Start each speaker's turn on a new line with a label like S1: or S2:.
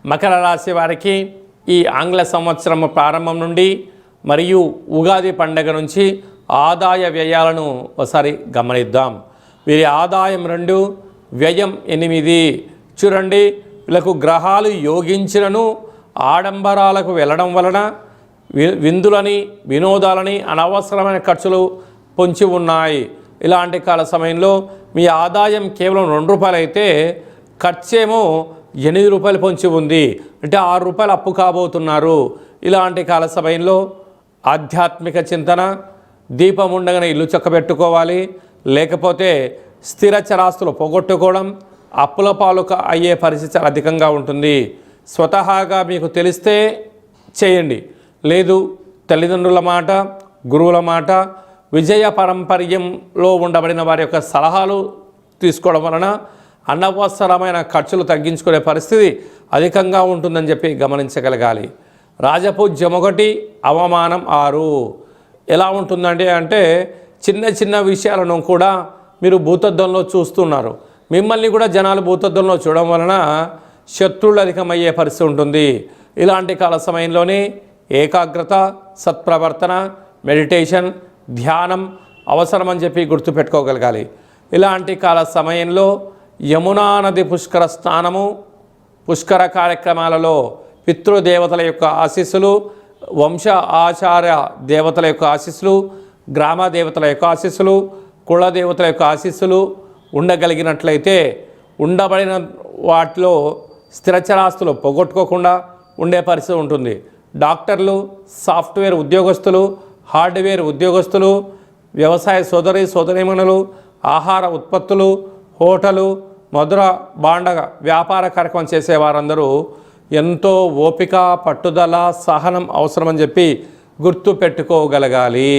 S1: మకర రాశి వారికి ఈ ఆంగ్ల సంవత్సరం ప్రారంభం నుండి మరియు ఉగాది పండగ నుంచి ఆదాయ వ్యయాలను ఒకసారి గమనిద్దాం. వీరి ఆదాయం 2, వ్యయం 8. చూడండి, వీళ్ళకు గ్రహాలు యోగించినను ఆడంబరాలకు వెళ్ళడం వలన విందులని వినోదాలని అనవసరమైన ఖర్చులు పొంచి ఉన్నాయి. ఇలాంటి కాల సమయంలో మీ ఆదాయం కేవలం ₹2 అయితే ఖర్చేమో ₹8 పొంచి ఉంది. అంటే ₹6 అప్పు కాబోతున్నారు. ఇలాంటి కాల సమయంలో ఆధ్యాత్మిక చింతన, దీపం ఉండగానే ఇల్లు చక్కబెట్టుకోవాలి, లేకపోతే స్థిర చరాస్తులు పోగొట్టుకోవడం, అప్పుల పాలు అయ్యే పరిస్థితి అధికంగా ఉంటుంది. స్వతహాగా మీకు తెలిస్తే చేయండి, లేదు తల్లిదండ్రుల మాట, గురువుల మాట, విజయ పారంపర్యంలో ఉండబడిన వారి యొక్క సలహాలు తీసుకోవడం వలన అనవసరమైన ఖర్చులు తగ్గించుకునే పరిస్థితి అధికంగా ఉంటుందని చెప్పి గమనించగలగాలి. రాజపూజ్యం 1, అవమానం 6. ఎలా ఉంటుందండి అంటే చిన్న చిన్న విషయాలను కూడా మీరు భూతద్దంలో చూస్తున్నారు. మిమ్మల్ని కూడా జనాలు భూతద్దంలో చూడడం వలన శత్రువులు అధికమయ్యే పరిస్థితి ఉంటుంది. ఇలాంటి కాల సమయంలోనే ఏకాగ్రత, సత్ప్రవర్తన, మెడిటేషన్, ధ్యానం అవసరమని చెప్పి గుర్తుపెట్టుకోగలగాలి. ఇలాంటి కాల సమయంలో యమునా నది పుష్కర స్నానము, పుష్కర కార్యక్రమాలలో పితృదేవతల యొక్క ఆశీస్సులు, వంశ ఆచార్య దేవతల యొక్క ఆశీస్సులు, గ్రామ దేవతల యొక్క ఆశీస్సులు, కుల దేవతల యొక్క ఆశీస్సులు ఉండగలిగినట్లయితే ఉండబడిన వాటిలో స్థిరచరాస్తులు పోగొట్టుకోకుండా ఉండే పరిస్థితి ఉంటుంది. డాక్టర్లు, సాఫ్ట్వేర్ ఉద్యోగస్తులు, హార్డ్వేర్ ఉద్యోగస్తులు, వ్యవసాయ సోదరీమణులు, ఆహార ఉత్పత్తులు, హోటలు, మధుర భాండ వ్యాపార కార్యక్రమం చేసేవారందరూ ఎంతో ఓపిక, పట్టుదల, సహనం అవసరమని చెప్పి గుర్తు పెట్టుకోగలగాలి.